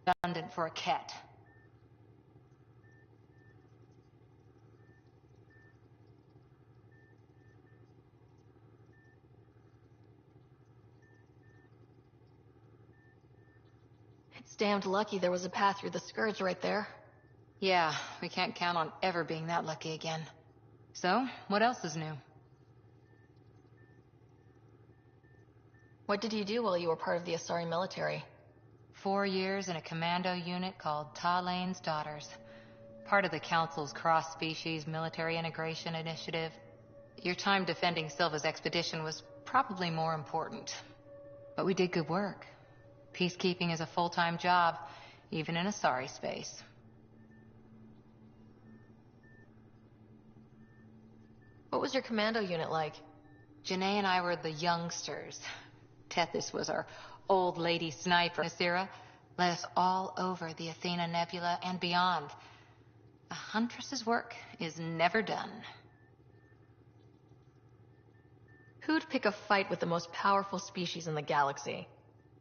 Redundant for a cat. It's damned lucky there was a path through the Scourge right there. Yeah, we can't count on ever being that lucky again. So, what else is new? What did you do while you were part of the Asari military? 4 years in a commando unit called Talane's Daughters. Part of the Council's cross-species military integration initiative. Your time defending Silva's expedition was probably more important. But we did good work. Peacekeeping is a full-time job, even in Asari space. What was your commando unit like? Janae and I were the youngsters. Tethys was our old lady sniper. Nasira led us all over the Athena Nebula and beyond. A huntress's work is never done. Who'd pick a fight with the most powerful species in the galaxy?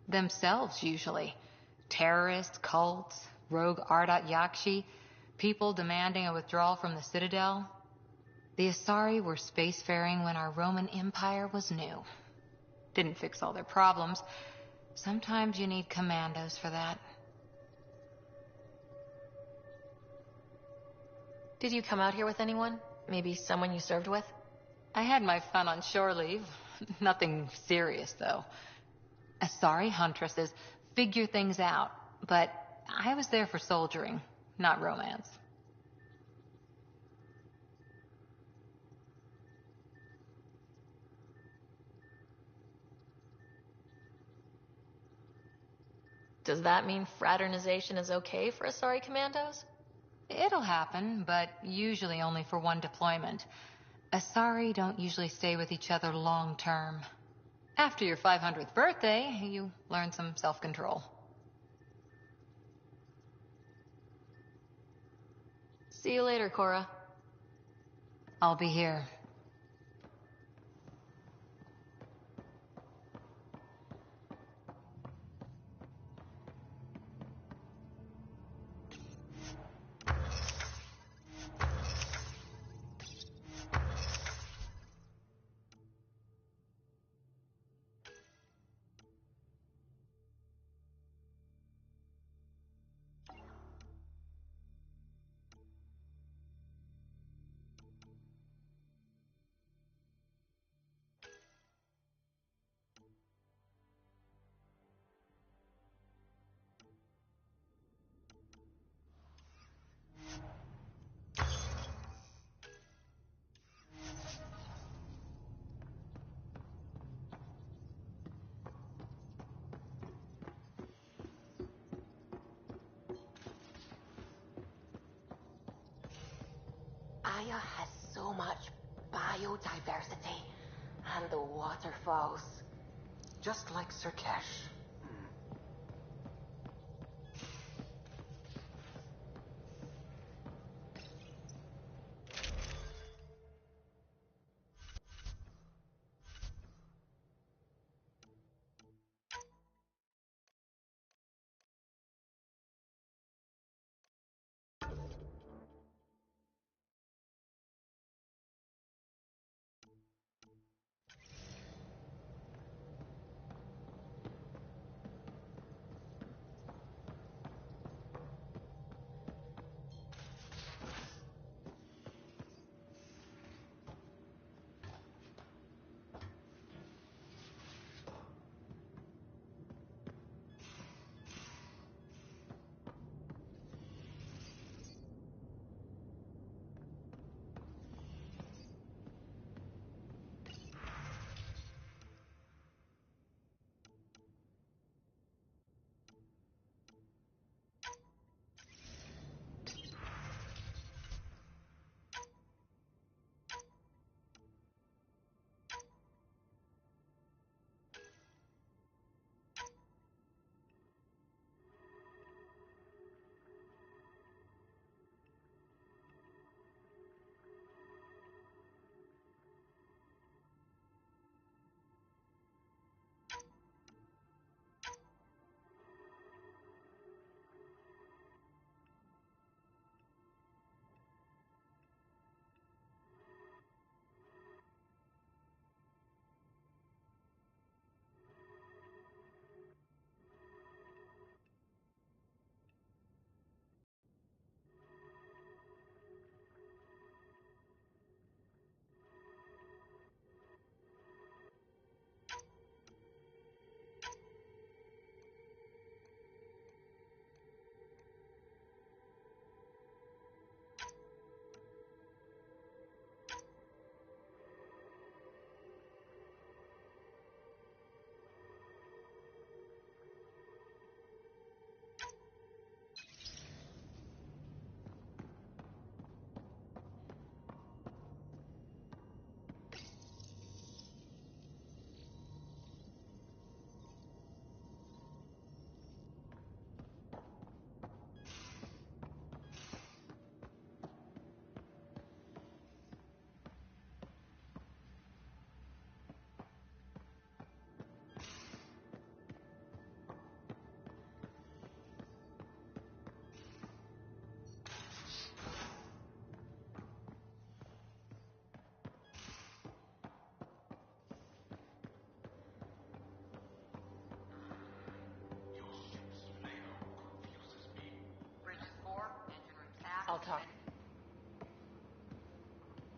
Themselves, usually. Terrorists, cults, rogue Ardat Yakshi, people demanding a withdrawal from the Citadel. The Asari were spacefaring when our Roman Empire was new. Didn't fix all their problems. Sometimes you need commandos for that. Did you come out here with anyone? Maybe someone you served with? I had my fun on shore leave. Nothing serious, though. Asari huntresses figure things out, but I was there for soldiering, not romance. Does that mean fraternization is okay for Asari commandos? It'll happen, but usually only for one deployment. Asari don't usually stay with each other long term. After your 500th birthday, you learn some self-control. See you later, Cora. I'll be here. Aya has so much biodiversity, and the waterfalls. Just like Sirkesh.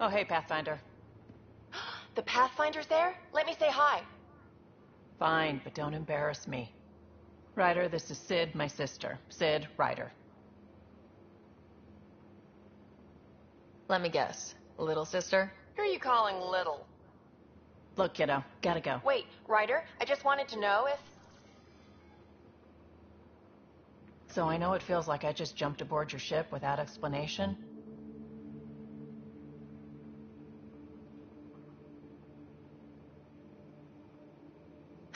Oh, hey, Pathfinder. The Pathfinder's there? Let me say hi. Fine, but don't embarrass me. Ryder, this is Sid, my sister. Sid, Ryder. Let me guess. Little sister? Who are you calling little? Look, kiddo, gotta go. Wait, Ryder, I just wanted to know if... So I know it feels like I just jumped aboard your ship without explanation.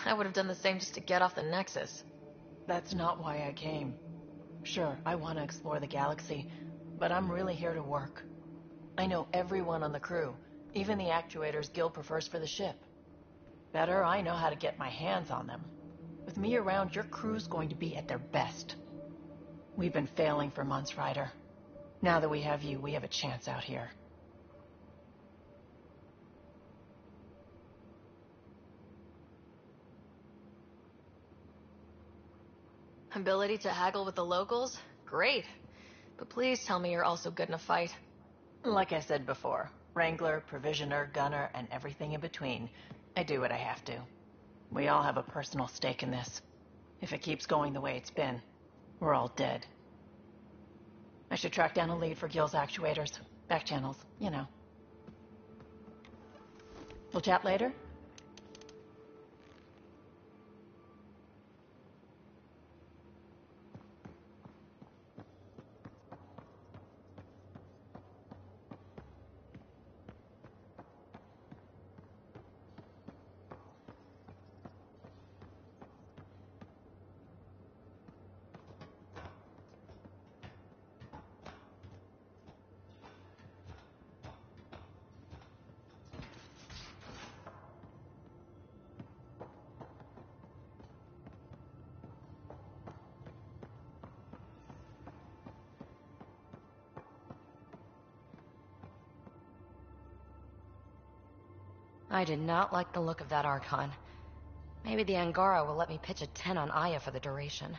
I would have done the same just to get off the Nexus. That's not why I came. Sure, I want to explore the galaxy, but I'm really here to work. I know everyone on the crew, even the actuators Gil prefers for the ship. Better, I know how to get my hands on them. With me around, your crew's going to be at their best. We've been failing for months, Ryder. Now that we have you, we have a chance out here. Ability to haggle with the locals? Great. But please tell me you're also good in a fight. Like I said before, Wrangler, Provisioner, Gunner, and everything in between. I do what I have to. We all have a personal stake in this. If it keeps going the way it's been, we're all dead. I should track down a lead for Gil's actuators. Back channels, you know. We'll chat later? I did not like the look of that Archon. Maybe the Angara will let me pitch a 10 on Aya for the duration.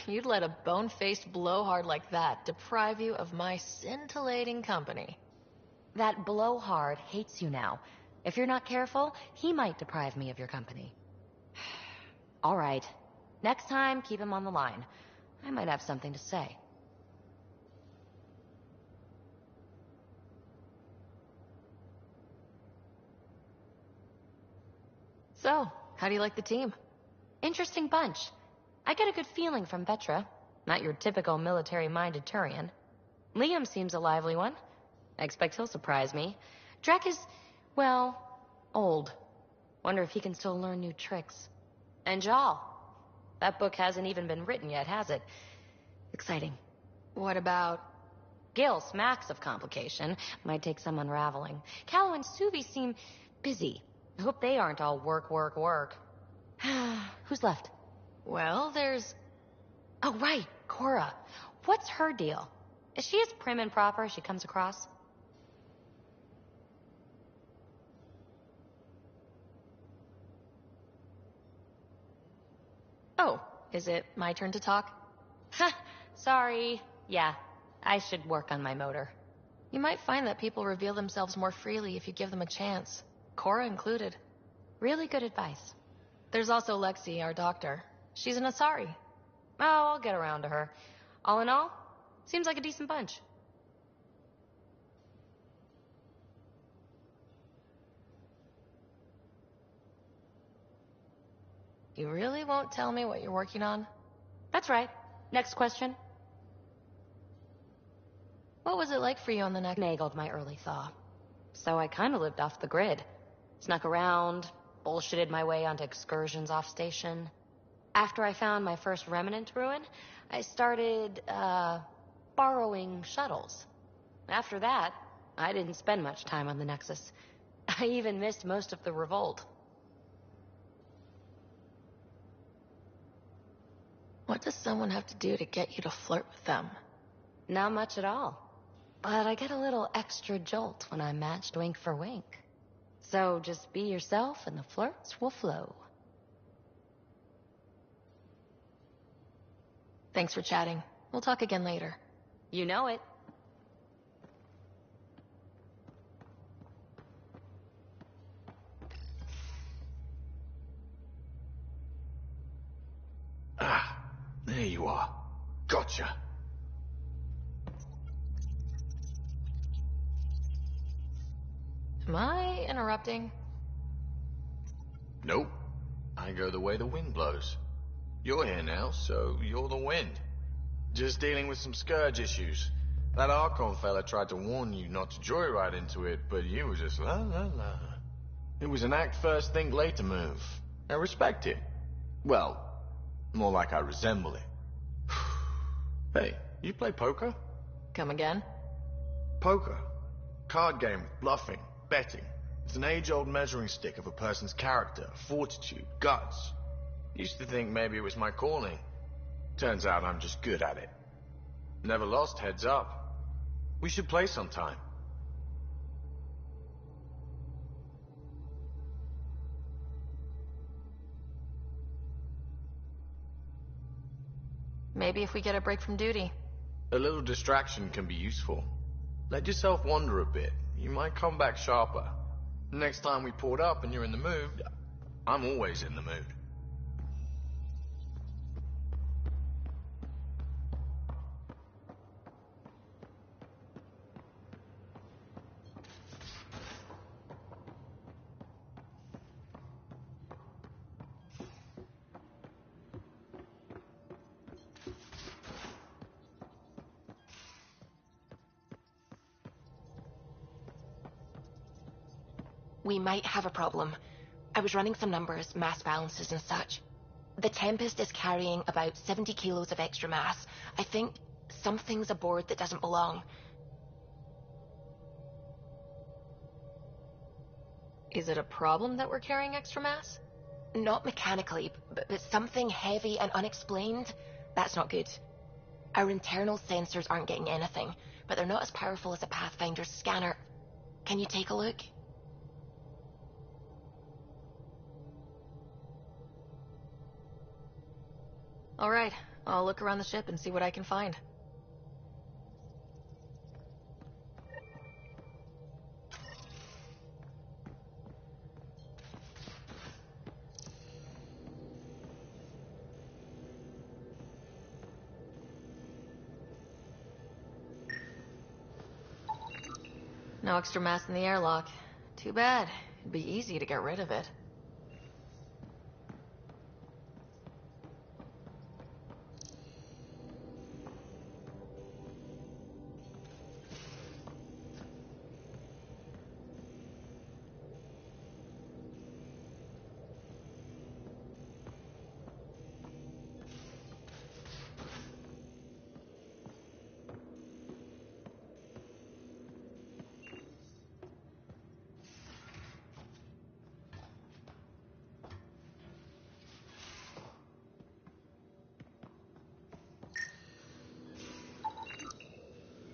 You'd let a bone-faced blowhard like that deprive you of my scintillating company. That blowhard hates you now. If you're not careful, he might deprive me of your company. All right. Next time, keep him on the line. I might have something to say. So, how do you like the team? Interesting bunch. I get a good feeling from Vetra. Not your typical military-minded Turian. Liam seems a lively one. I expect he'll surprise me. Drek is, well, old. Wonder if he can still learn new tricks. And Jal. That book hasn't even been written yet, has it? Exciting. What about... Gil smacks of complication. Might take some unraveling. Callow and Suvi seem busy. I hope they aren't all work, work, work. Who's left? Well, there's... Oh, right, Cora. What's her deal? Is she as prim and proper as she comes across? Oh, is it my turn to talk? Ha! Sorry. Yeah, I should work on my motor. You might find that people reveal themselves more freely if you give them a chance. Cora included. Really good advice. There's also Lexi, our doctor. She's an Asari. Oh, I'll get around to her. All in all, seems like a decent bunch. You really won't tell me what you're working on? That's right. Next question. What was it like for you on the next... Nagled my early thaw. So I kind of lived off the grid. Snuck around, bullshitted my way onto excursions off station. After I found my first remnant ruin, I started, borrowing shuttles. After that, I didn't spend much time on the Nexus. I even missed most of the revolt. What does someone have to do to get you to flirt with them? Not much at all. But I get a little extra jolt when I'm matched wink for wink. So just be yourself and the flirts will flow. Thanks for chatting. We'll talk again later. You know it. Ah, there you are. Gotcha. Am I interrupting? Nope. I go the way the wind blows. You're here now, so you're the wind. Just dealing with some scourge issues. That Archon fella tried to warn you not to joyride into it, but you were just la la la. It was an act first, think later move. I respect it. Well, more like I resemble it. Hey, you play poker? Come again? Poker. Card game with bluffing, betting. It's an age-old measuring stick of a person's character, fortitude, guts. Used to think maybe it was my calling. Turns out I'm just good at it. Never lost, heads up. We should play sometime. Maybe if we get a break from duty. A little distraction can be useful. Let yourself wander a bit. You might come back sharper. Next time we port up and you're in the mood, I'm always in the mood. We might have a problem. I was running some numbers, mass balances and such. The Tempest is carrying about 70 kilos of extra mass. I think something's aboard that doesn't belong. Is it a problem that we're carrying extra mass? Not mechanically, but something heavy and unexplained. That's not good. Our internal sensors aren't getting anything, but they're not as powerful as a Pathfinder's scanner. Can you take a look? All right, I'll look around the ship and see what I can find. No extra mass in the airlock. Too bad. It'd be easy to get rid of it.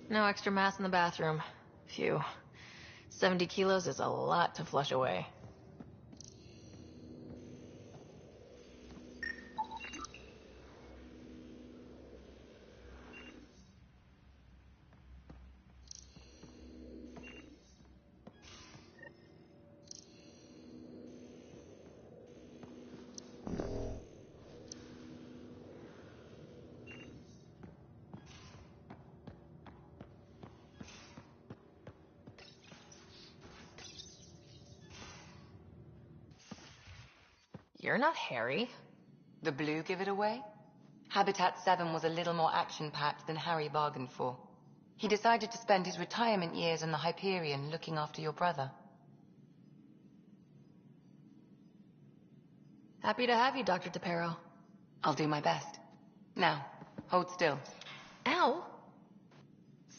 No extra mass in the bathroom. Phew. 70 kilos is a lot to flush away. You're not Harry. The blue give it away? Habitat 7 was a little more action-packed than Harry bargained for. He decided to spend his retirement years in the Hyperion looking after your brother. Happy to have you, Dr. DePero. I'll do my best. Now, hold still. Ow!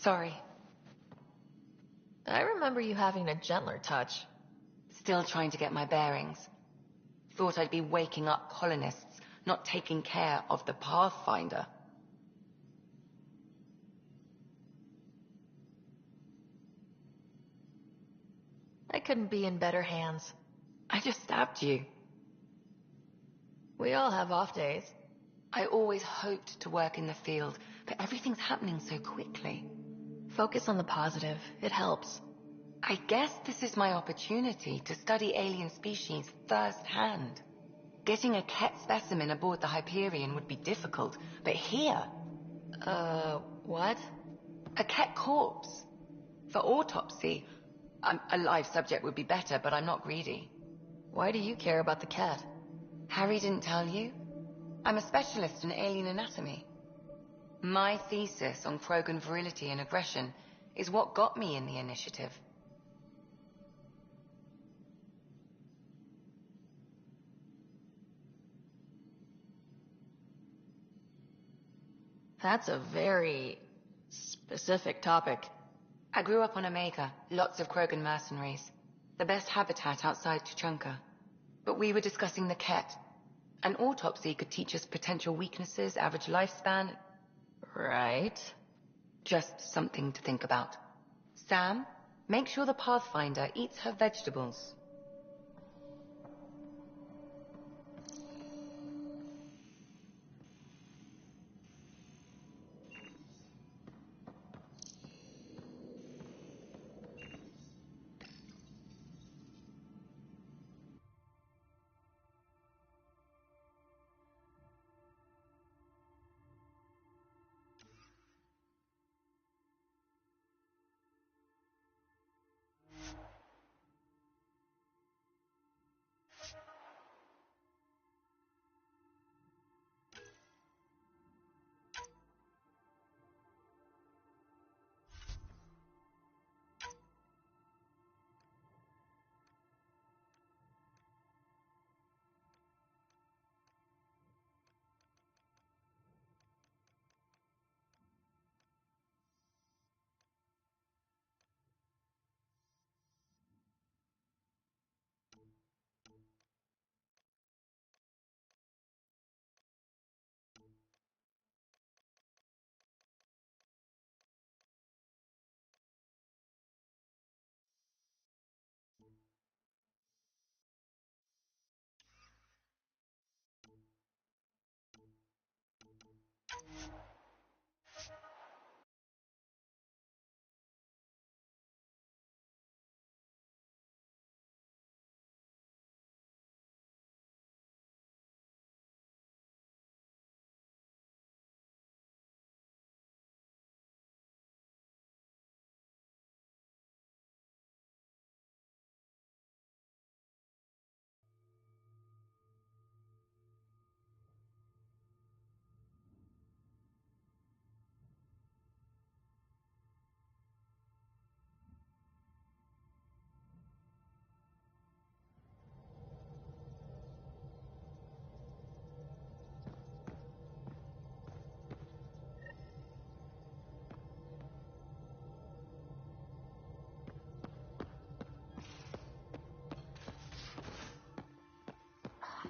Sorry. I remember you having a gentler touch. Still trying to get my bearings. Thought I'd be waking up colonists, not taking care of the Pathfinder. I couldn't be in better hands. I just stabbed you. We all have off days. I always hoped to work in the field, but everything's happening so quickly. Focus on the positive. It helps. I guess this is my opportunity to study alien species firsthand. Getting a cat specimen aboard the Hyperion would be difficult, but here... What? A cat corpse. For autopsy. A live subject would be better, but I'm not greedy. Why do you care about the cat? Harry didn't tell you? I'm a specialist in alien anatomy. My thesis on Krogan virility and aggression is what got me in the initiative. That's a very specific topic. I grew up on Omega, lots of Krogan mercenaries. The best habitat outside Tuchanka. But we were discussing the Ket. An autopsy could teach us potential weaknesses, average lifespan. Right. Just something to think about. Sam, make sure the Pathfinder eats her vegetables.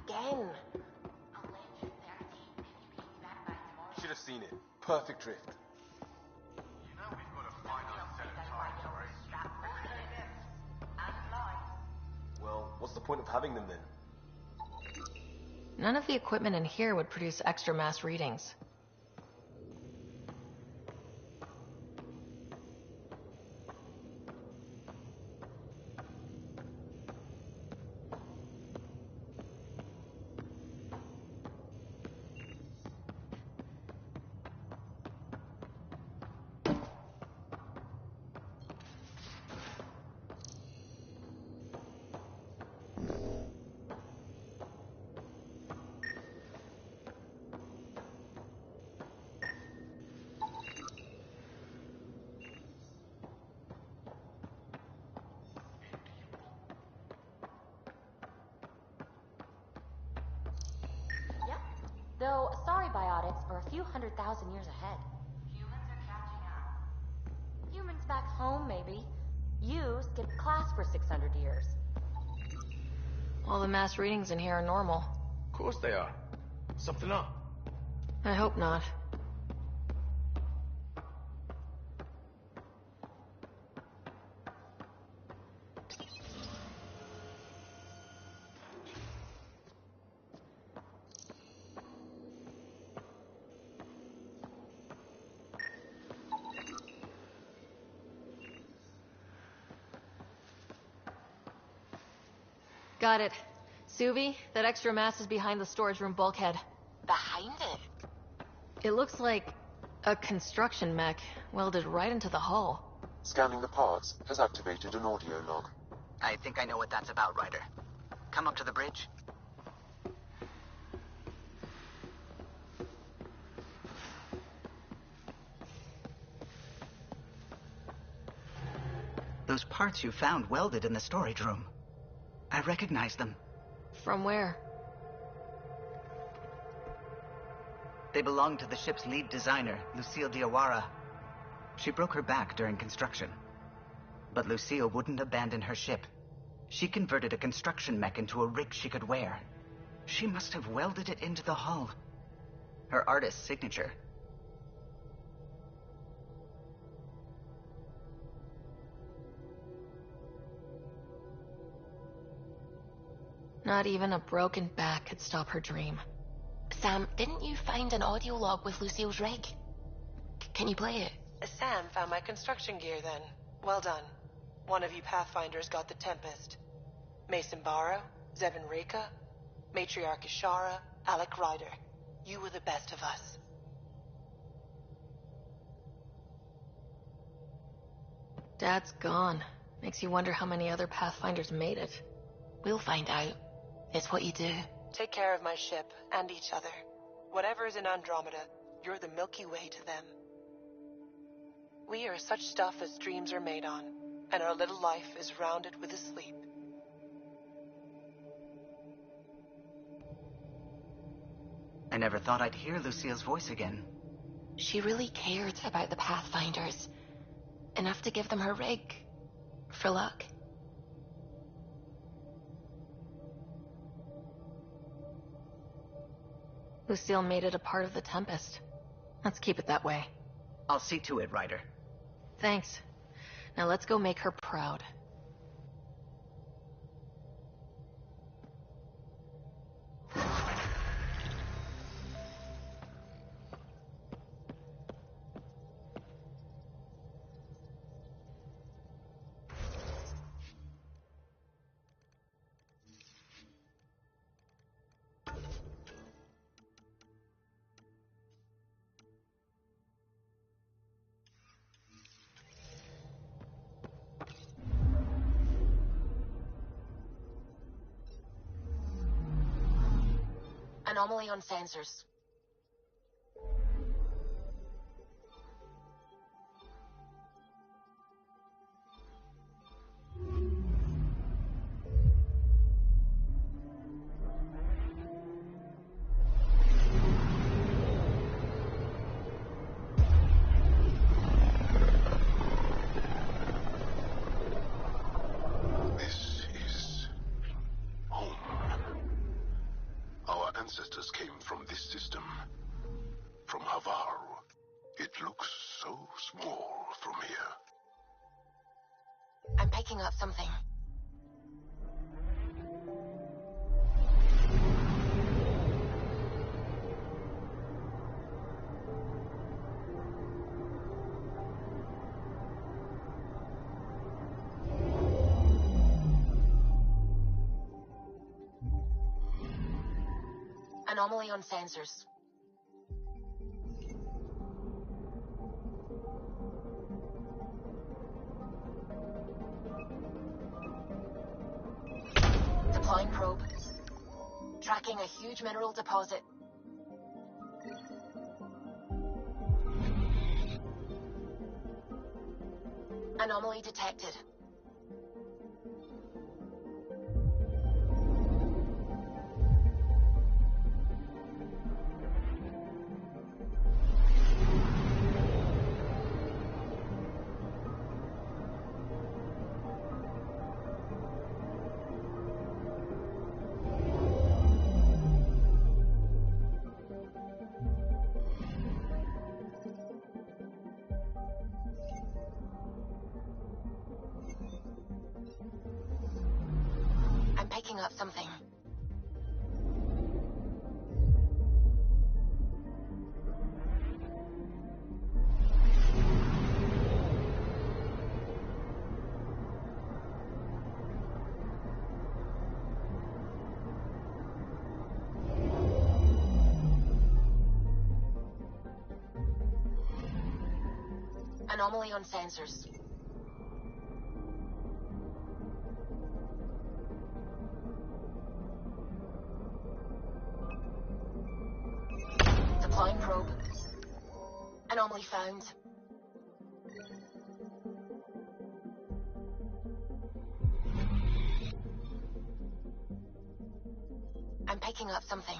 Again. Should have seen it. Perfect drift. You know we've got to find out set of times, right? Well, what's the point of having them then? None of the equipment in here would produce extra mass readings. Though, sorry biotics are a few 100,000 years ahead. Humans are catching up. Humans back home, maybe. You skipped class for 600 years. All the mass readings in here are normal. Of course they are. Something up. I hope not. Got it. Suvi, that extra mass is behind the storage room bulkhead. Behind it? It looks like a construction mech welded right into the hull. Scanning the parts has activated an audio log. I think I know what that's about, Ryder. Come up to the bridge. Those parts you found welded in the storage room. I recognize them. From where? They belong to the ship's lead designer, Lucille Diawara. She broke her back during construction. But Lucille wouldn't abandon her ship. She converted a construction mech into a rig she could wear. She must have welded it into the hull. Her artist's signature. Not even a broken back could stop her dream. Sam, didn't you find an audio log with Lucille's rig? Can you play it? Sam found my construction gear then. Well done. One of you Pathfinders got the Tempest. Mason Barrow, Zevin Reka, Matriarch Ishara, Alec Ryder. You were the best of us. Dad's gone. Makes you wonder how many other Pathfinders made it. We'll find out. It's what you do. Take care of my ship and each other. Whatever's in Andromeda, you're the Milky Way to them. We are such stuff as dreams are made on, and our little life is rounded with a sleep. I never thought I'd hear Lucille's voice again. She really cared about the Pathfinders. Enough to give them her rig. For luck. Lucille made it a part of the Tempest. Let's keep it that way. I'll see to it, Ryder. Thanks. Now let's go make her proud. Anomaly on sensors. This is home. Our ancestors came from this system. From Havar. It looks so small from here. I'm picking up something. Anomaly on sensors. Deploying probe. Tracking a huge mineral deposit. Anomaly detected. I'm picking up something. Anomaly on sensors. Deploying probe. Anomaly found. I'm picking up something.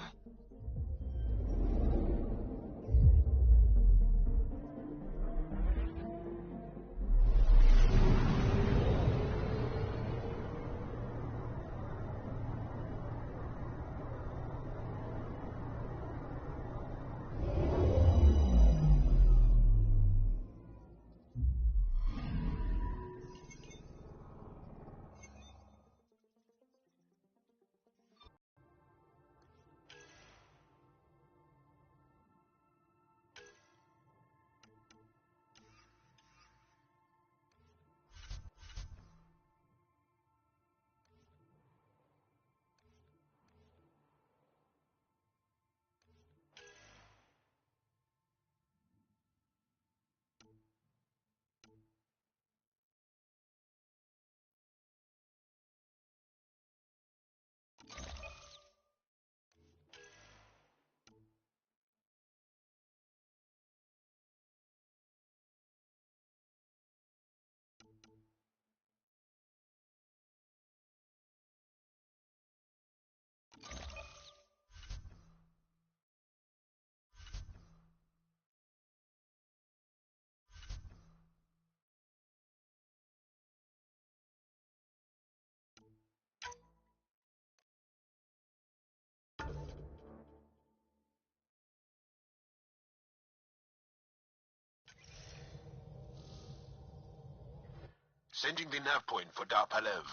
Sending the nav point for Darpalev.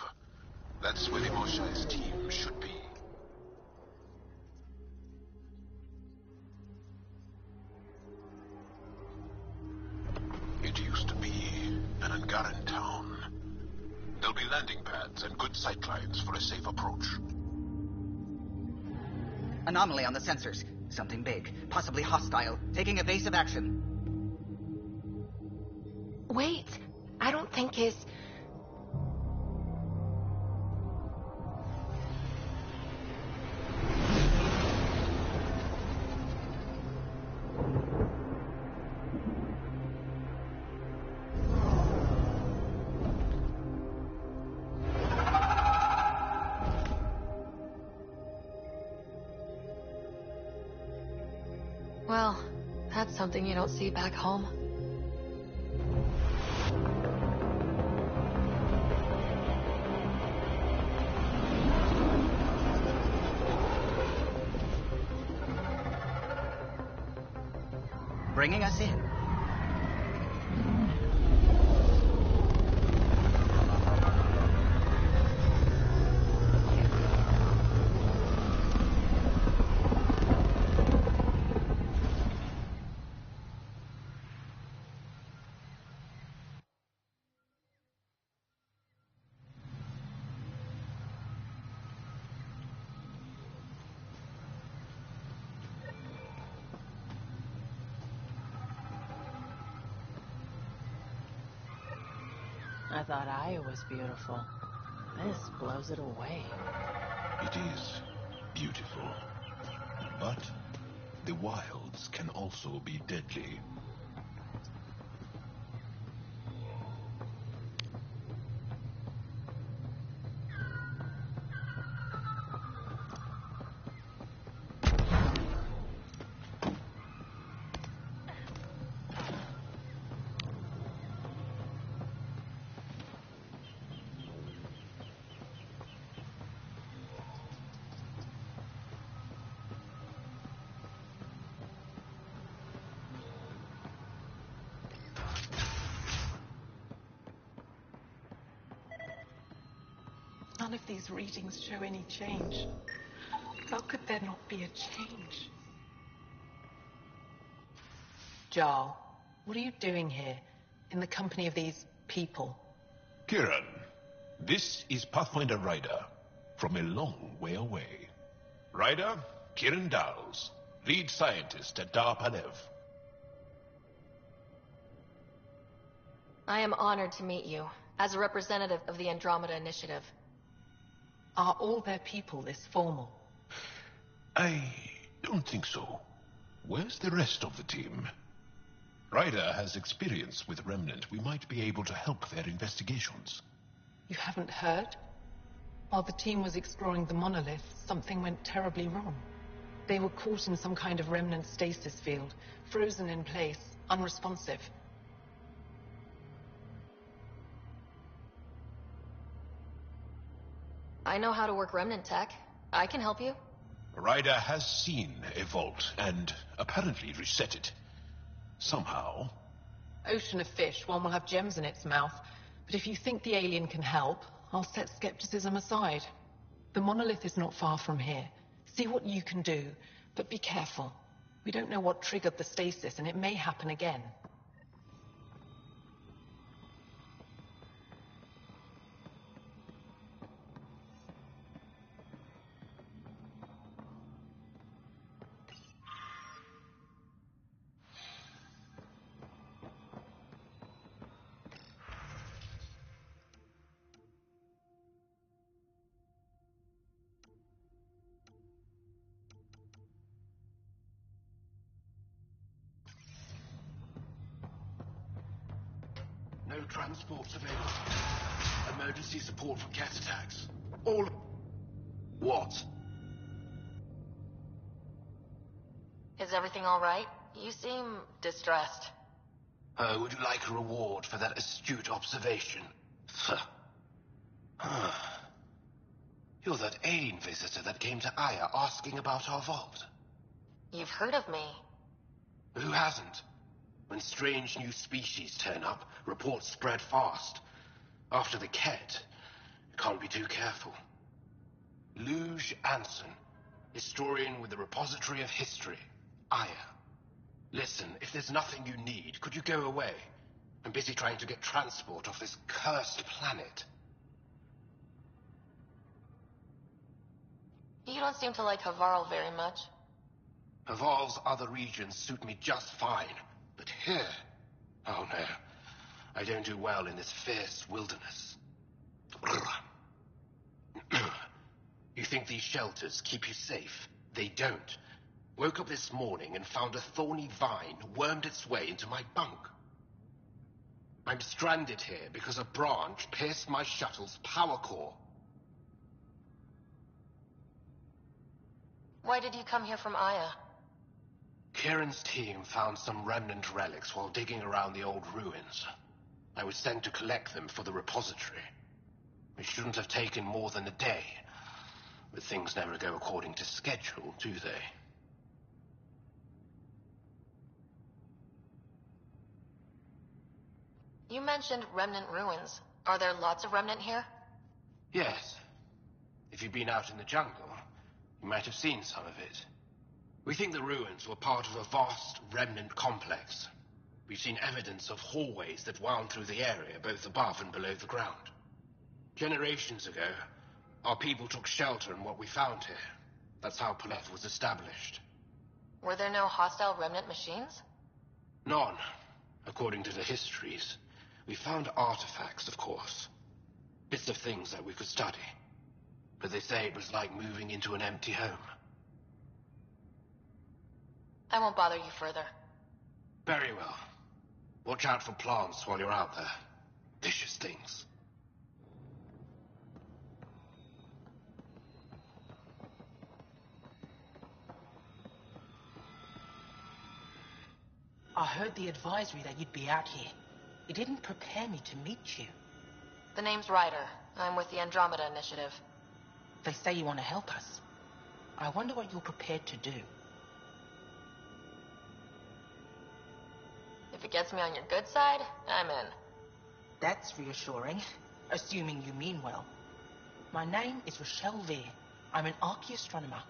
That's where the Mosha's team should be. It used to be an Angaran town. There'll be landing pads and good sightlines for a safe approach. Anomaly on the sensors. Something big, possibly hostile, taking evasive action. Wait, I don't think his... Well, that's something you don't see back home. Bringing us in. I thought I was beautiful. This blows it away. It is beautiful. But the wilds can also be deadly. None of these readings show any change. How could there not be a change? Jarl, what are you doing here, in the company of these people? Kiran, this is Pathfinder Ryder, from a long way away. Ryder, Kiran Dowles, lead scientist at Darpalev. I am honored to meet you, as a representative of the Andromeda Initiative. Are all their people this formal? I don't think so. Where's the rest of the team? Ryder has experience with Remnant. We might be able to help their investigations. You haven't heard? While the team was exploring the monolith, something went terribly wrong. They were caught in some kind of Remnant stasis field, frozen in place, unresponsive. I know how to work Remnant tech. I can help you. Ryder has seen a vault and apparently reset it. Somehow. Ocean of fish, one will have gems in its mouth. But if you think the alien can help, I'll set skepticism aside. The monolith is not far from here. See what you can do, but be careful. We don't know what triggered the stasis, and it may happen again. No transports available. Emergency support for cat attacks. All... What? Is everything all right? You seem distressed. Would you like a reward for that astute observation? You're that alien visitor that came to Aya asking about our vault. You've heard of me. Who hasn't? When strange new species turn up, reports spread fast. After the Ket, you can't be too careful. Luge Anson, historian with the Repository of History, Aya. Listen, if there's nothing you need, could you go away? I'm busy trying to get transport off this cursed planet. You don't seem to like Havarl very much. Havarl's other regions suit me just fine. But here... Oh no. I don't do well in this fierce wilderness. You think these shelters keep you safe? They don't. Woke up this morning and found a thorny vine wormed its way into my bunk. I'm stranded here because a branch pierced my shuttle's power core. Why did you come here from Aya? Kieran's team found some remnant relics while digging around the old ruins. I was sent to collect them for the repository. It shouldn't have taken more than a day. But things never go according to schedule, do they? You mentioned remnant ruins. Are there lots of remnant here? Yes. If you've been out in the jungle, you might have seen some of it. We think the ruins were part of a vast remnant complex. We've seen evidence of hallways that wound through the area, both above and below the ground. Generations ago, our people took shelter in what we found here. That's how Paleth was established. Were there no hostile remnant machines? None, according to the histories. We found artifacts, of course. Bits of things that we could study. But they say it was like moving into an empty home. I won't bother you further. Very well. Watch out for plants while you're out there. Vicious things. I heard the advisory that you'd be out here. It didn't prepare me to meet you. The name's Ryder. I'm with the Andromeda Initiative. They say you want to help us. I wonder what you're prepared to do. If it gets me on your good side, I'm in. That's reassuring, assuming you mean well. My name is Rochelle Veer. I'm an archaeoastronomer.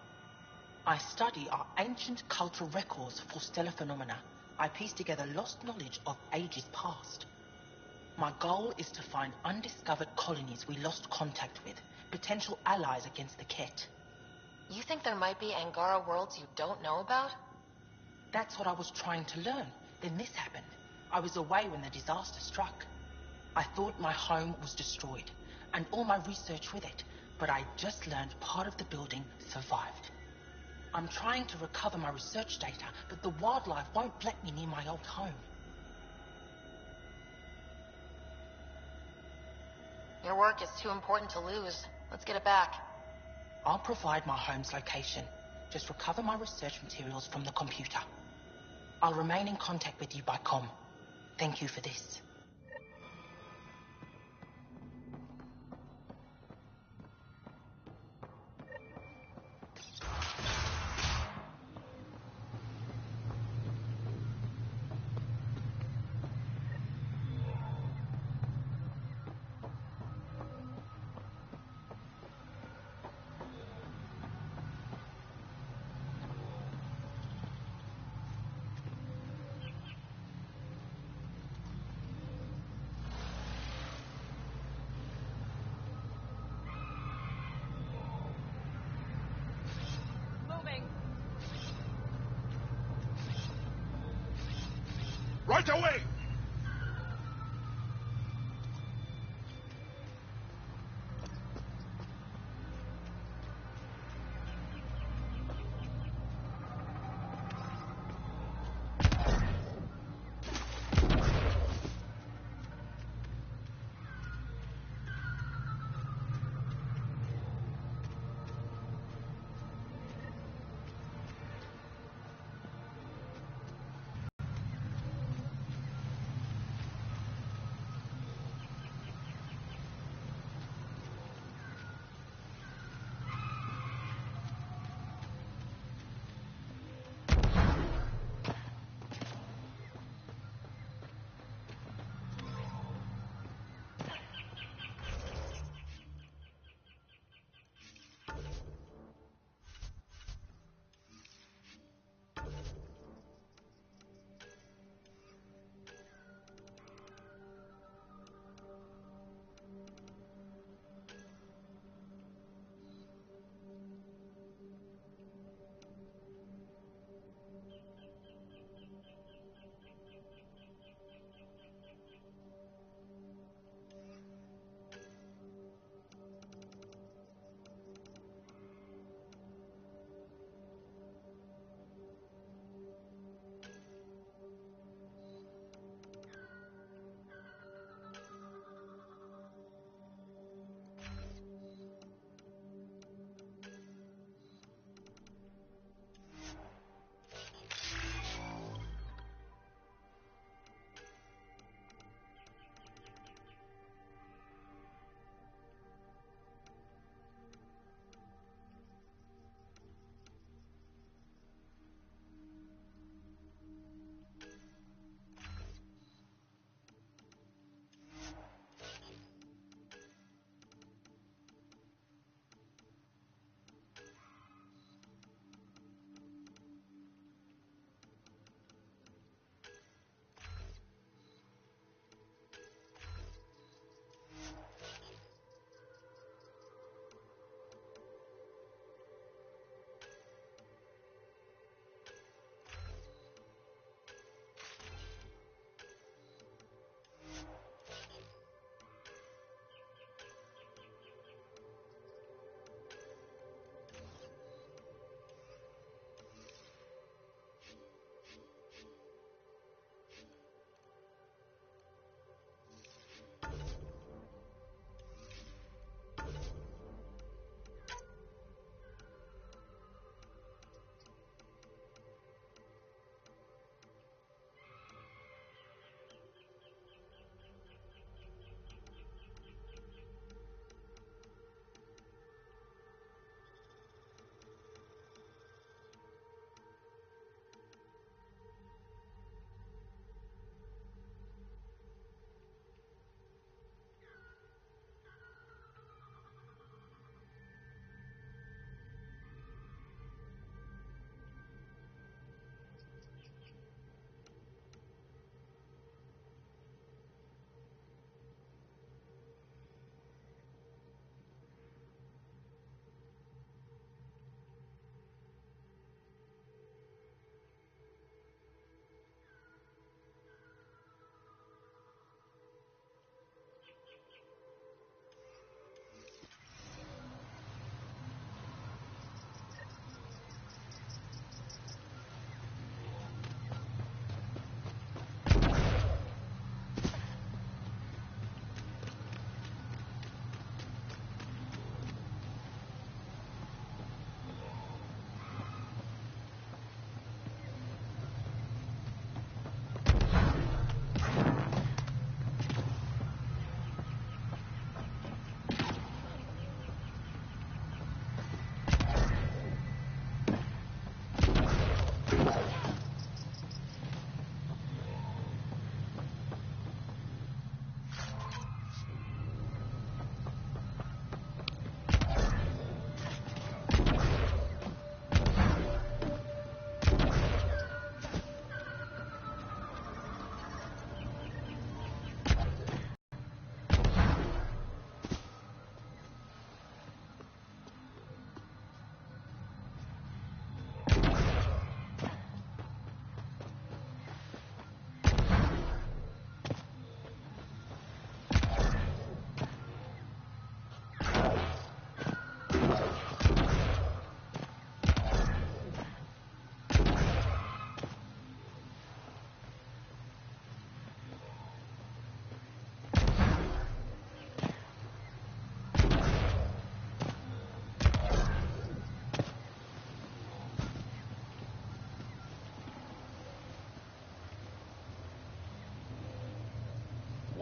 I study our ancient cultural records for stellar phenomena. I piece together lost knowledge of ages past. My goal is to find undiscovered colonies we lost contact with, potential allies against the Ket. You think there might be Angara worlds you don't know about? That's what I was trying to learn. Then this happened. I was away when the disaster struck. I thought my home was destroyed, and all my research with it, but I just learned part of the building survived. I'm trying to recover my research data, but the wildlife won't let me near my old home. Your work is too important to lose. Let's get it back. I'll provide my home's location. Just recover my research materials from the computer. I'll remain in contact with you by comm. Thank you for this. Right away!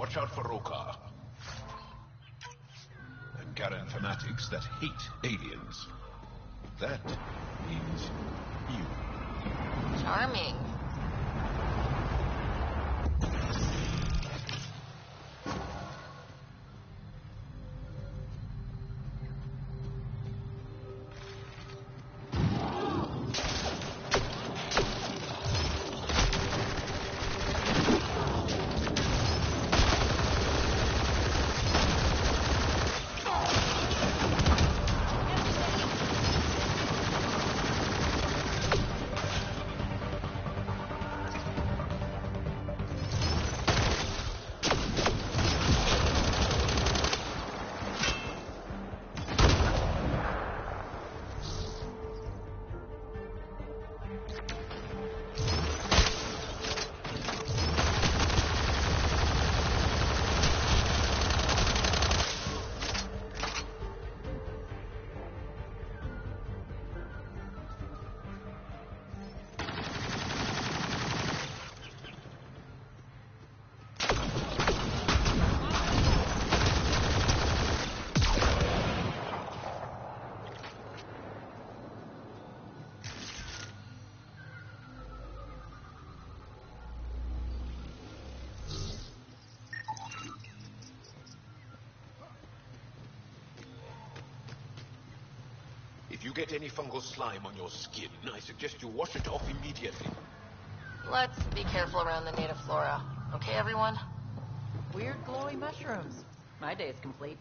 watch out for Roka. And Garen fanatics that hate aliens. That means you. Charming. If you get any fungal slime on your skin, I suggest you wash it off immediately. Let's be careful around the native flora. Okay, everyone? Weird glowy mushrooms. My day's complete.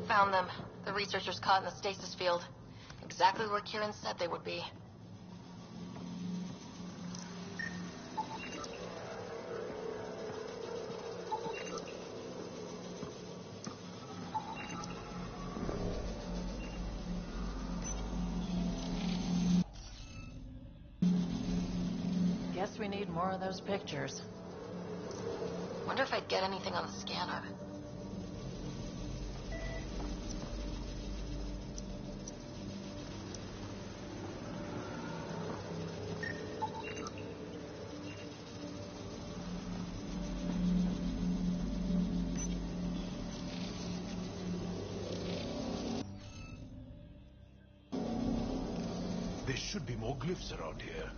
Found them. The researchers caught in the stasis field. Exactly where Kieran said they would be. Guess we need more of those pictures. Wonder if I'd get anything on the scanner. There should be more glyphs around here.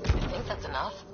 I think that's enough.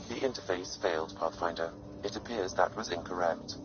The interface failed, Pathfinder. It appears that was incorrect.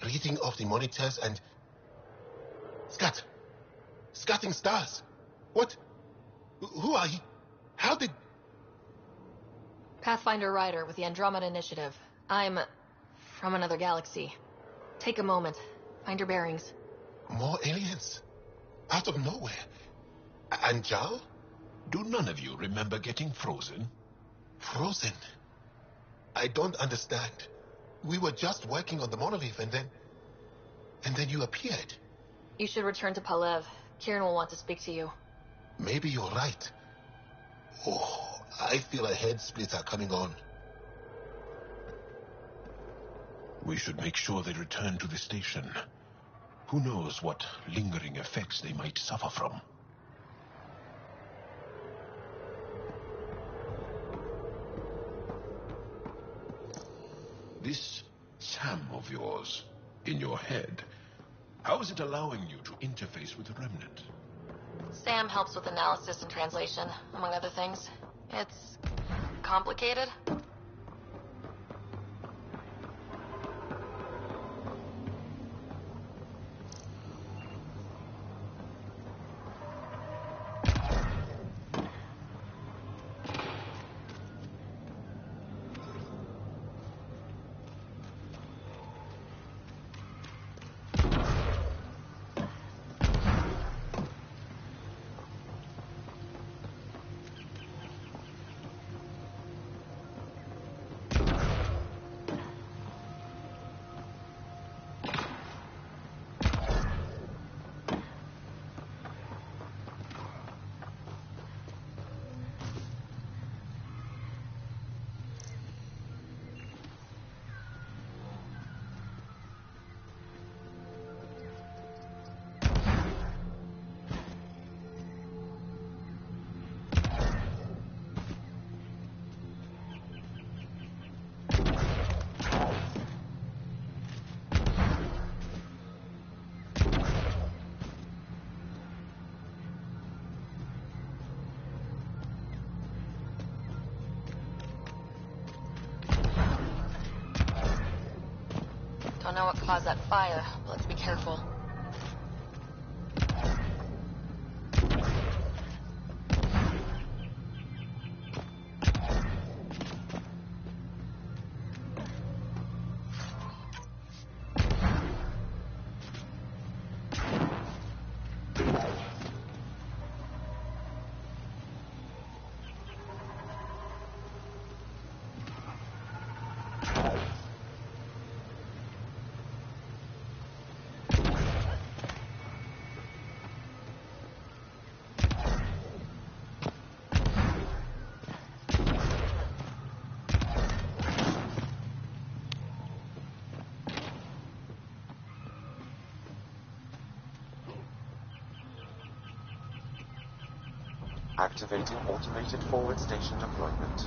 reading off the monitors and... Scatting stars. What? Who are you? How did... Pathfinder Rider with the Andromeda Initiative. I'm from another galaxy. Take a moment. Find your bearings. More aliens? Out of nowhere? And Jal? Do none of you remember getting frozen? Frozen? I don't understand. We were just working on the monolith and then you appeared. You should return to Palev. Kieran will want to speak to you. Maybe you're right. Oh, I feel a head splitter coming on. We should make sure they return to the station. Who knows what lingering effects they might suffer from. This Sam of yours, in your head, how is it allowing you to interface with the Remnant? Sam helps with analysis and translation, among other things. It's complicated. Don't know what caused that fire, but let's be careful. Activating automated forward station deployment.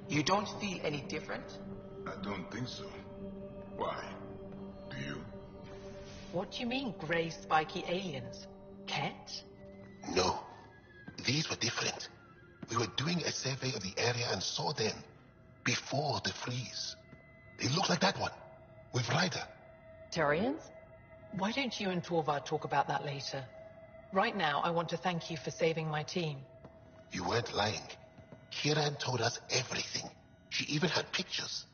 You don't feel any different? I don't think so. Why? Do you? What do you mean, grey spiky aliens? Cat? No. These were different. We were doing a survey of the area and saw them before the freeze. They look like that one, with Ryder. Turians? Why don't you and Torvar talk about that later? Right now, I want to thank you for saving my team. You weren't lying. Kieran told us everything. She even had pictures.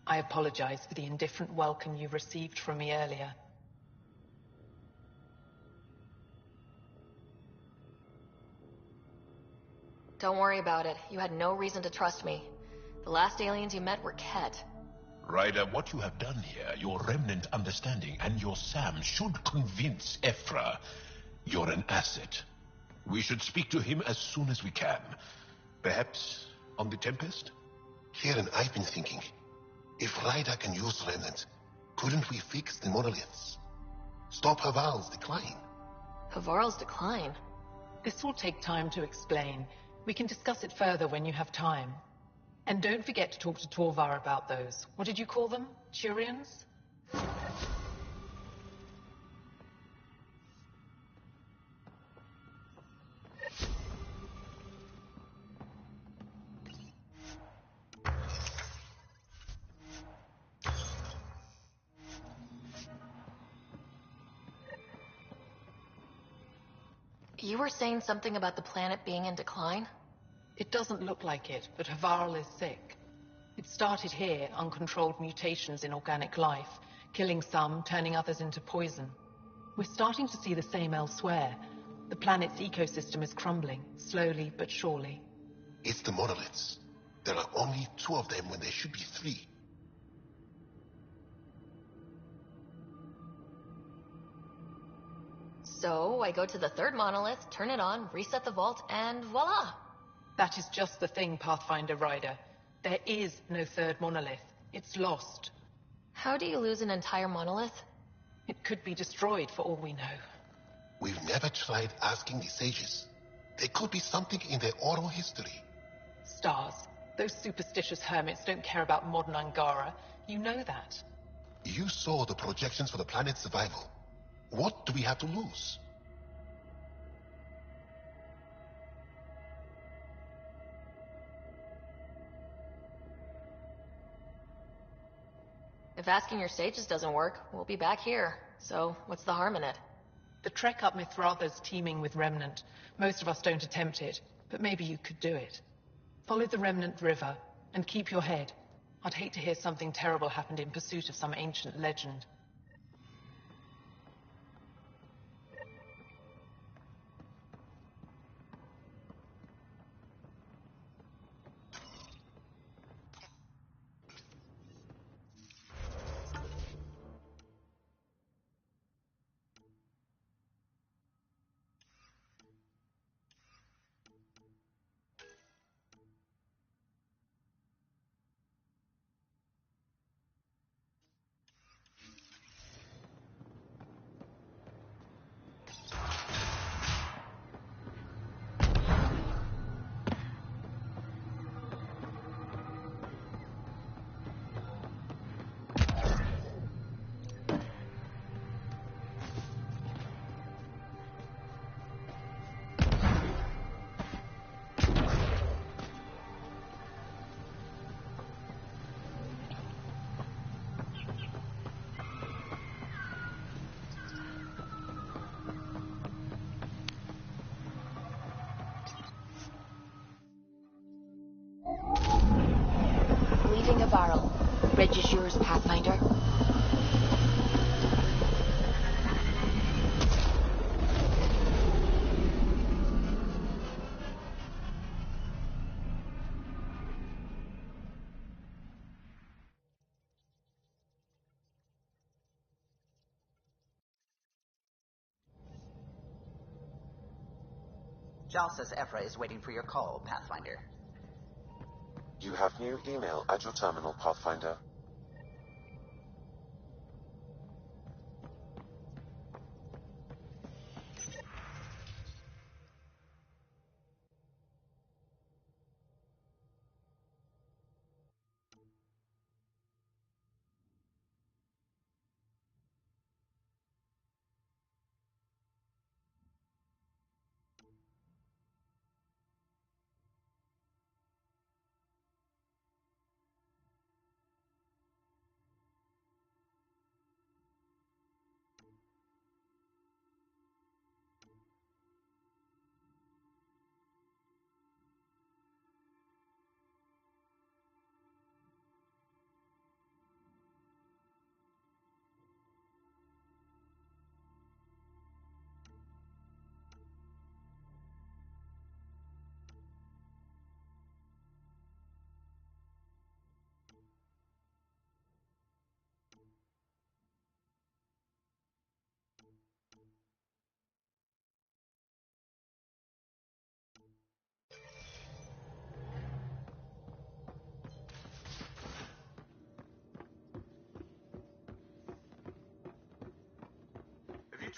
I apologize for the indifferent welcome you received from me earlier. Don't worry about it. You had no reason to trust me. The last aliens you met were Ket. Ryder, what you have done here, your remnant understanding and your Sam should convince Ephra you're an asset. We should speak to him as soon as we can. Perhaps on the Tempest? Kieran, I've been thinking. If Ryder can use Remnant, couldn't we fix the monoliths? Stop Haval's decline? Havarl's decline? This will take time to explain. We can discuss it further when you have time. And don't forget to talk to Torvar about those. What did you call them? Turians? You were saying something about the planet being in decline? It doesn't look like it, but Havarl is sick. It started here, uncontrolled mutations in organic life, killing some, turning others into poison. We're starting to see the same elsewhere. The planet's ecosystem is crumbling, slowly but surely. It's the monoliths. There are only 2 of them when there should be 3. So, I go to the 3rd monolith, turn it on, reset the vault, and voila! That is just the thing, Pathfinder Ryder. There is no 3rd monolith. It's lost. How do you lose an entire monolith? It could be destroyed for all we know. We've never tried asking the sages. There could be something in their oral history. Stars. Those superstitious hermits don't care about modern Angara. You know that. You saw the projections for the planet's survival. What do we have to lose? If asking your sages doesn't work, we'll be back here. So, what's the harm in it? The trek up Mithratha's teeming with Remnant. Most of us don't attempt it, but maybe you could do it. Follow the Remnant River, and keep your head. I'd hate to hear something terrible happened in pursuit of some ancient legend. Leaving Havarl. Bridge is yours, Pathfinder. Jal says Ephra is waiting for your call, Pathfinder. You have new email at your terminal, Pathfinder.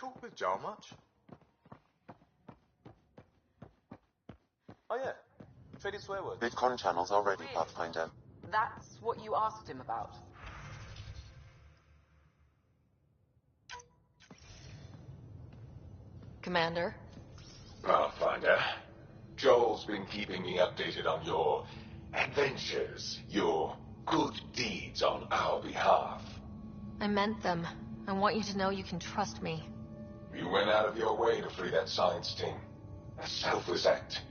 talk with Joel much? Oh yeah, traded swear words. VidCon channels are ready, Pathfinder. That's what you asked him about. Commander? Pathfinder, Joel's been keeping me updated on your adventures, your good deeds on our behalf. I meant them. I want you to know you can trust me. You went out of your way to free that science team. A selfless act.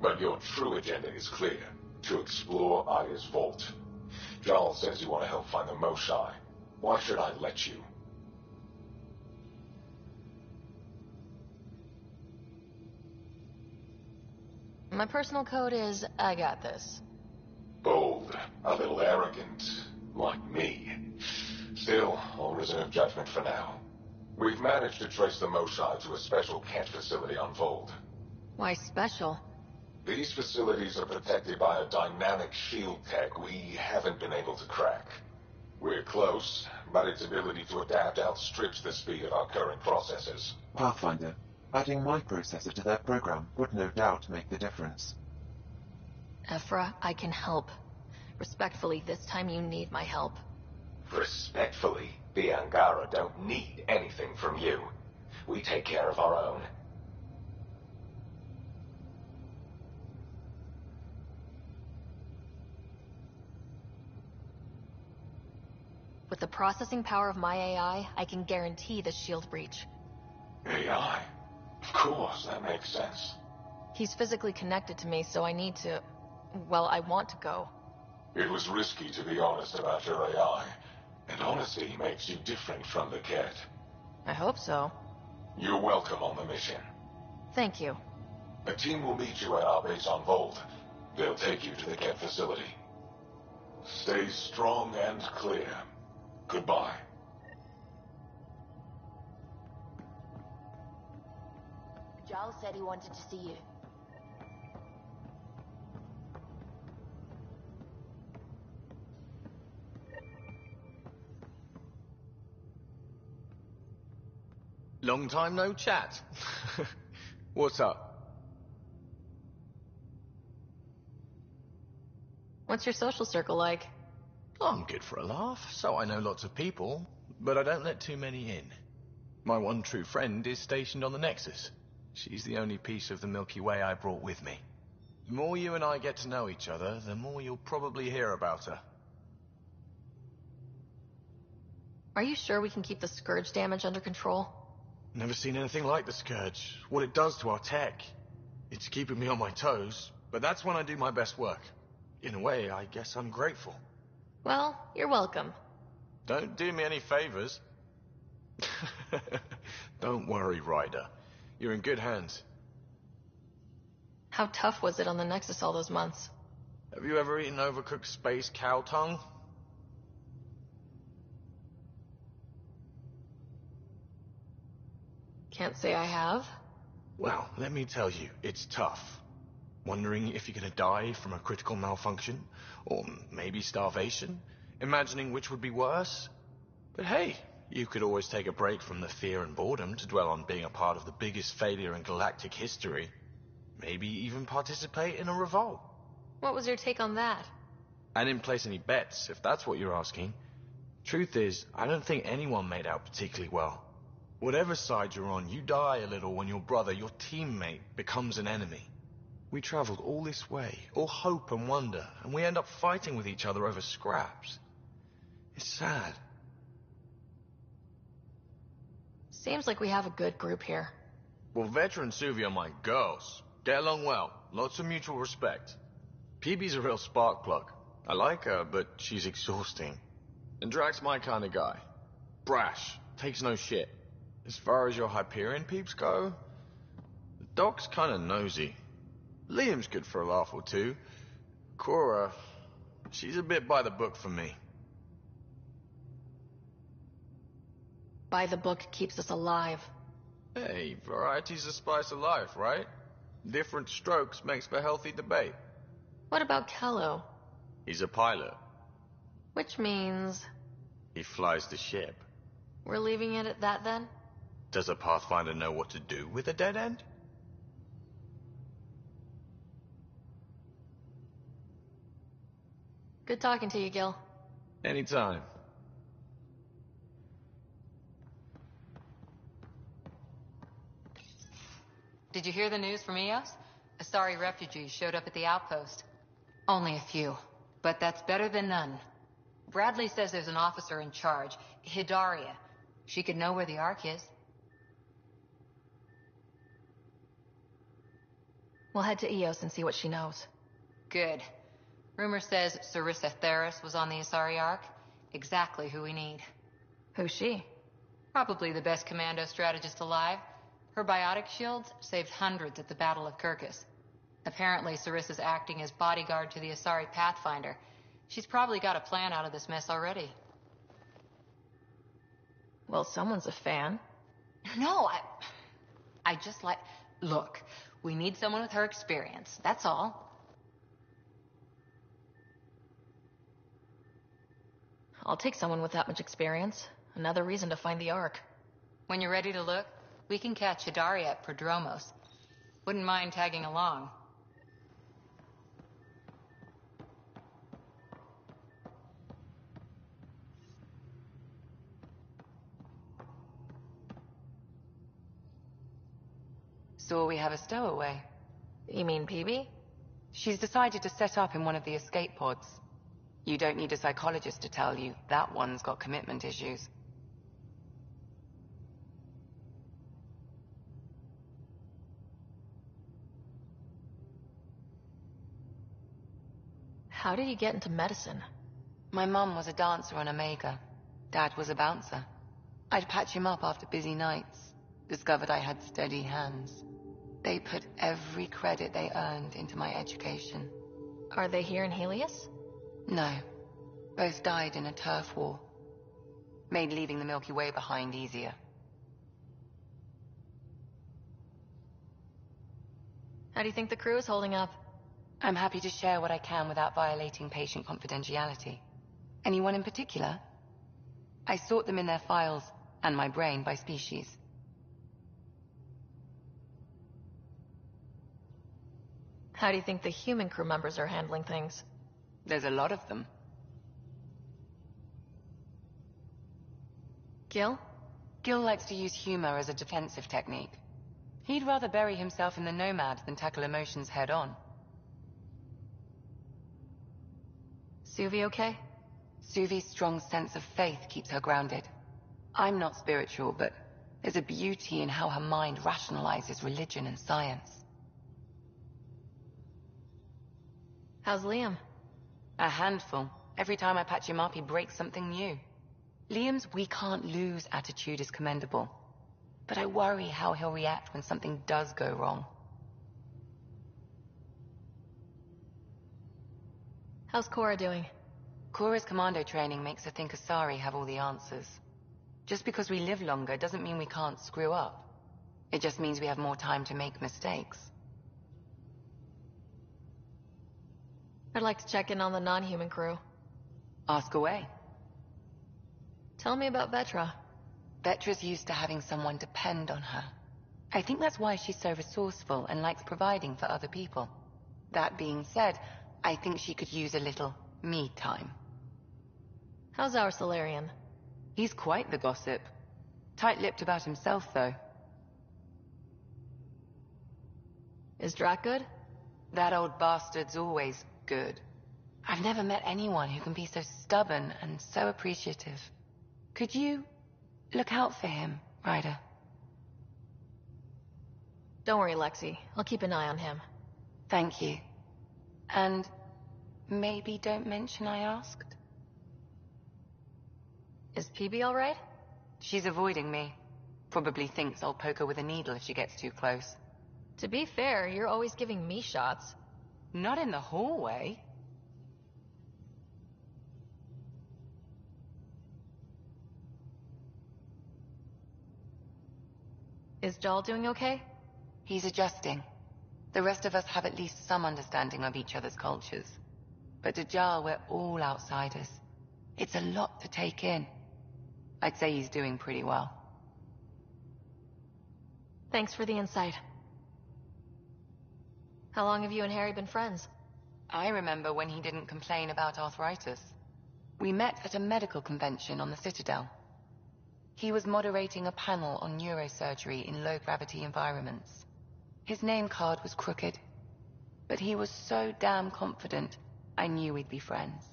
But your true agenda is clear. To explore Aya's vault. Joel says you want to help find the Moshae. Why should I let you? My personal code is, I got this. Bold, a little arrogant, like me. Still, I'll reserve judgment for now. We've managed to trace the Moshae to a special cat facility on Vold. Why special? These facilities are protected by a dynamic shield tech we haven't been able to crack. We're close, but its ability to adapt outstrips the speed of our current processors. Pathfinder, adding my processor to their program would no doubt make the difference. Ephra, I can help. Respectfully, this time you need my help. Respectfully, the Angara don't need anything from you. We take care of our own. With the processing power of my AI, I can guarantee the shield breach. AI? Of course, that makes sense. He's physically connected to me, so I need to... well, I want to go. It was risky to be honest about your AI, and honesty makes you different from the cat. I hope so. You're welcome on the mission. Thank you. A team will meet you at our base on Vold. They'll take you to the cat facility. Stay strong and clear. Goodbye. Giles said he wanted to see you. Long time no chat. What's up? What's your social circle like? I'm good for a laugh, so I know lots of people, but I don't let too many in. My one true friend is stationed on the Nexus. She's the only piece of the Milky Way I brought with me. The more you and I get to know each other, the more you'll probably hear about her. Are you sure we can keep the Scourge damage under control? Never seen anything like the Scourge. What it does to our tech. It's keeping me on my toes, but that's when I do my best work. In a way, I guess I'm grateful. Well, you're welcome. Don't do me any favors. Don't worry, Ryder. You're in good hands. How tough was it on the Nexus all those months? Have you ever eaten overcooked space cow tongue? Can't say I have. Well, let me tell you, it's tough. Wondering if you're gonna die from a critical malfunction, or maybe starvation, imagining which would be worse. But hey, you could always take a break from the fear and boredom to dwell on being a part of the biggest failure in galactic history. Maybe even participate in a revolt. What was your take on that? I didn't place any bets, if that's what you're asking. Truth is, I don't think anyone made out particularly well. Whatever side you're on, you die a little when your brother, your teammate, becomes an enemy. We traveled all this way, all hope and wonder, and we end up fighting with each other over scraps. It's sad. Seems like we have a good group here. Well, Vetra and Suvi are my girls. Get along well, lots of mutual respect. PB's a real spark plug. I like her, but she's exhausting. And Drax's my kind of guy. Brash, takes no shit. As far as your Hyperion peeps go, the Doc's kind of nosy. Liam's good for a laugh or two. Cora, she's a bit by the book for me. By the book keeps us alive. Hey, variety's the spice of life, right? Different strokes makes for healthy debate. What about Kello? He's a pilot. Which means... he flies the ship. we're leaving it at that then? Does a Pathfinder know what to do with a dead end? Good talking to you, Gil. Anytime. Did you hear the news from Eos? Asari refugees showed up at the outpost. Only a few, but that's better than none. Bradley says there's an officer in charge, Hidaria. She could know where the Ark is. We'll head to Eos and see what she knows. Good. Rumor says Sarissa Theris was on the Asari Ark. Exactly who we need. Who's she? Probably the best commando strategist alive. Her biotic shields saved hundreds at the Battle of Kirkus. Apparently, Sarissa's acting as bodyguard to the Asari Pathfinder. She's probably got a plan out of this mess already. Well, someone's a fan. No, I just like... Look, we need someone with her experience. That's all. I'll take someone with that much experience. Another reason to find the Ark. When you're ready to look, we can catch Hidaria at Prodromos. Wouldn't mind tagging along. So we have a stowaway. You mean PB? She's decided to set up in one of the escape pods. You don't need a psychologist to tell you that one's got commitment issues. How did you get into medicine? My mum was a dancer on Omega. Dad was a bouncer. I'd patch him up after busy nights. Discovered I had steady hands. They put every credit they earned into my education. Are they here in Helios? No. Both died in a turf war. Made leaving the Milky Way behind easier. How do you think the crew is holding up? I'm happy to share what I can without violating patient confidentiality. Anyone in particular? I sort them in their files, and my brain by species. How do you think the human crew members are handling things? There's a lot of them. Gil? Gil likes to use humor as a defensive technique. He'd rather bury himself in the Nomad than tackle emotions head-on. Suvi okay? Suvi's strong sense of faith keeps her grounded. I'm not spiritual, but there's a beauty in how her mind rationalizes religion and science. How's Liam? A handful. Every time I patch him up, he breaks something new. Liam's we can't lose attitude is commendable. But I worry how he'll react when something does go wrong. How's Cora doing? Cora's commando training makes her think Asari have all the answers. Just because we live longer doesn't mean we can't screw up. It just means we have more time to make mistakes. I'd like to check in on the non-human crew. Ask away. Tell me about Vetra. Vetra's used to having someone depend on her. I think that's why she's so resourceful and likes providing for other people. That being said, I think she could use a little me time. How's our Solarian? He's quite the gossip. Tight-lipped about himself, though. Is Drac good? That old bastard's always good. I've never met anyone who can be so stubborn and so appreciative. Could you look out for him, Ryder? Don't worry, Lexi. I'll keep an eye on him. Thank you. And maybe don't mention I asked. Is PB all right? She's avoiding me. Probably thinks I'll poke her with a needle if she gets too close. To be fair, you're always giving me shots. Not in the hallway. Is Jal doing okay? He's adjusting. The rest of us have at least some understanding of each other's cultures. But to Jal, we're all outsiders. It's a lot to take in. I'd say he's doing pretty well. Thanks for the insight. How long have you and Harry been friends? I remember when he didn't complain about arthritis. We met at a medical convention on the Citadel. He was moderating a panel on neurosurgery in low-gravity environments. His name card was crooked, but he was so damn confident, I knew we'd be friends.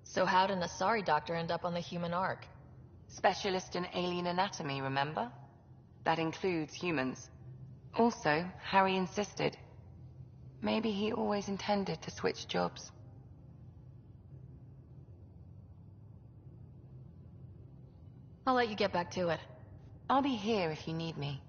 So how did an Asari doctor end up on the human Ark? Specialist in alien anatomy, remember? That includes humans. Also, Harry insisted. Maybe he always intended to switch jobs. I'll let you get back to it. I'll be here if you need me.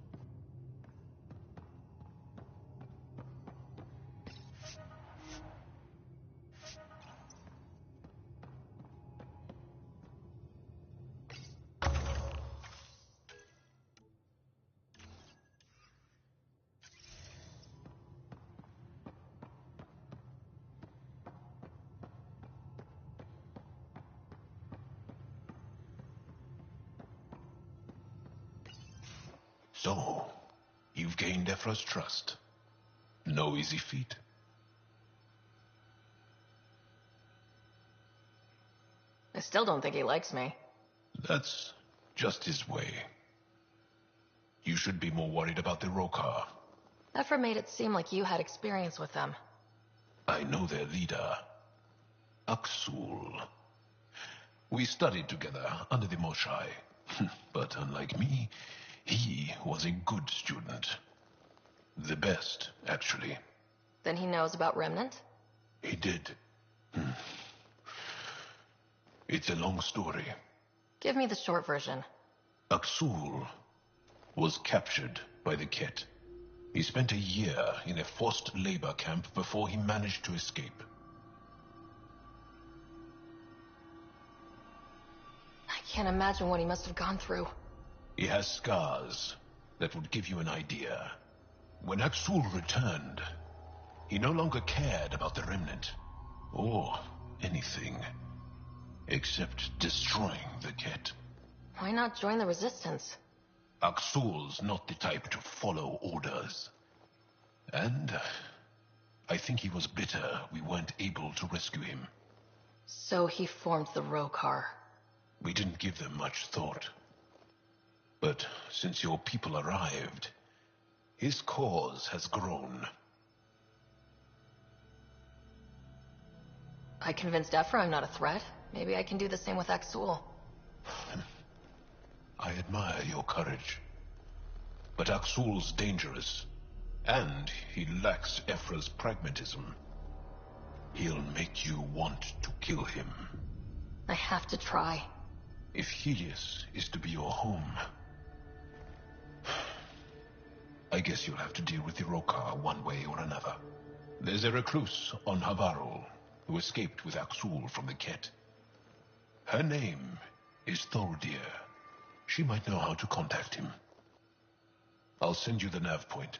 So, you've gained Ephra's trust. No easy feat. I still don't think he likes me. That's just his way. You should be more worried about the Rokar. Ephra made it seem like you had experience with them. I know their leader, Aksul. We studied together under the Moshai. But unlike me, he was a good student. The best, actually. Then he knows about Remnant? He did. It's a long story. Give me the short version. Aksul was captured by the Ket. He spent a year in a forced labor camp before he managed to escape. I can't imagine what he must have gone through. He has scars that would give you an idea. When Aksul returned, he no longer cared about the Remnant, or anything, except destroying the Ket. Why not join the Resistance? Aksul's not the type to follow orders. And I think he was bitter we weren't able to rescue him. So he formed the Rokar. We didn't give them much thought. But since your people arrived, his cause has grown. I convinced Ephra I'm not a threat. Maybe I can do the same with Aksul. I admire your courage. But Aksul's dangerous, and he lacks Ephra's pragmatism. He'll make you want to kill him. I have to try. If Helios is to be your home, I guess you'll have to deal with the Rokar one way or another. There's a recluse on Havarul who escaped with Aksul from the Ket. Her name is Thordir. She might know how to contact him. I'll send you the nav point.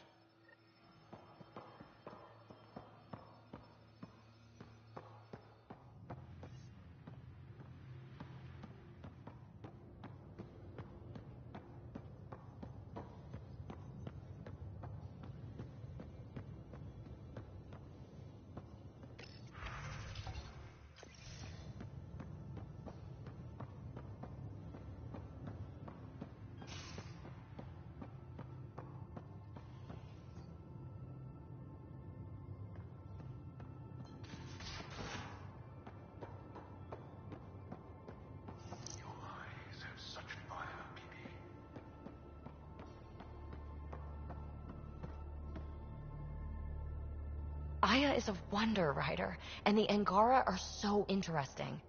Aya is a wonder rider, and the Angara are so interesting.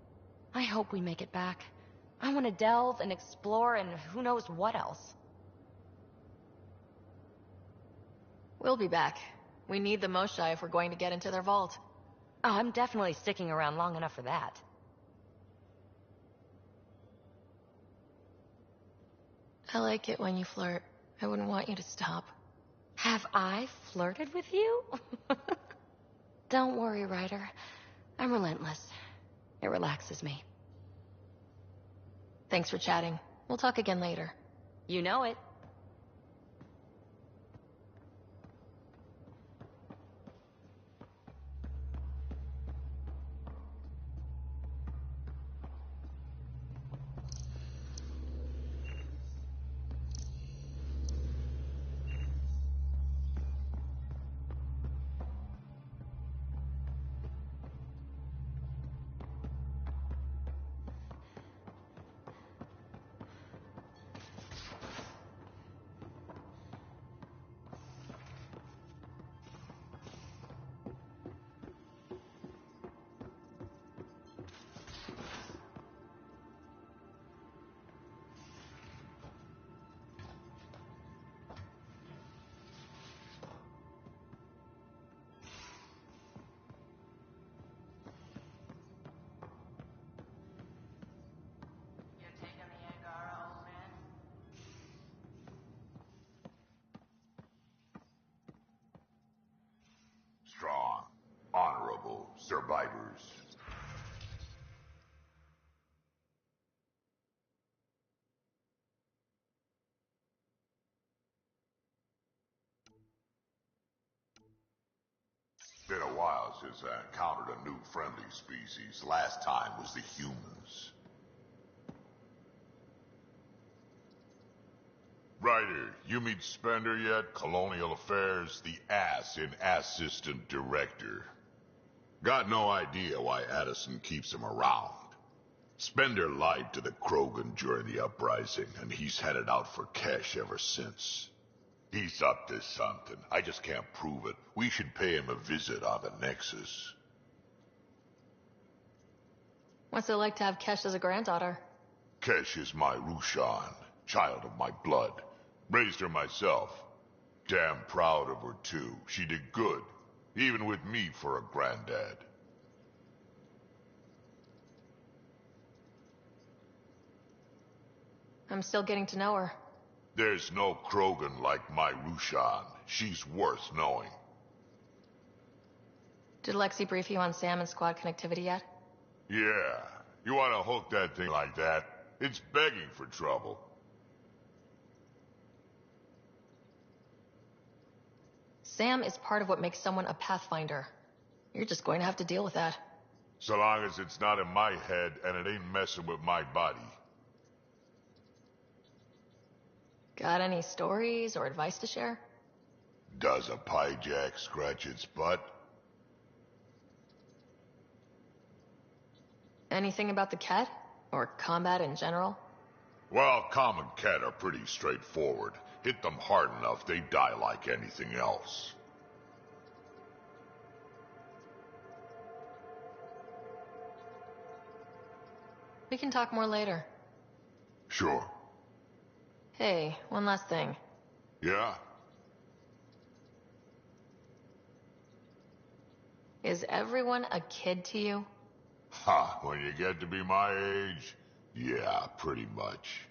I hope we make it back. I want to delve and explore and who knows what else. We'll be back. We need the Moshai if we're going to get into their vault. Oh, I'm definitely sticking around long enough for that. I like it when you flirt. I wouldn't want you to stop. Have I flirted with you? Don't worry, Ryder. I'm relentless. It relaxes me. Thanks for chatting. We'll talk again later. You know it. Strong, honorable survivors. Been a while since I encountered a new friendly species. Last time was the humans. Ryder, you meet Spender yet? Colonial Affairs, the ass in assistant director. Got no idea why Addison keeps him around. Spender lied to the Krogan during the uprising, and he's headed out for cash ever since. He's up to something. I just can't prove it. We should pay him a visit on the Nexus. What's it like to have Kesh as a granddaughter? Kesh is my Rushan, child of my blood. Raised her myself. Damn proud of her, too. She did good, even with me for a granddad. I'm still getting to know her. There's no Krogan like my Rushan. She's worth knowing. Did Lexi brief you on Sam and squad connectivity yet? Yeah. You want to hook that thing like that? It's begging for trouble. Sam is part of what makes someone a Pathfinder. You're just going to have to deal with that. So long as it's not in my head and it ain't messing with my body. Got any stories or advice to share? Does a pie jack scratch its butt? Anything about the Ket? Or combat in general? Well, common Ket are pretty straightforward. Hit them hard enough, they die like anything else. We can talk more later. Sure. Hey, one last thing. Yeah? Is everyone a kid to you? Ha, when you get to be my age, yeah, pretty much.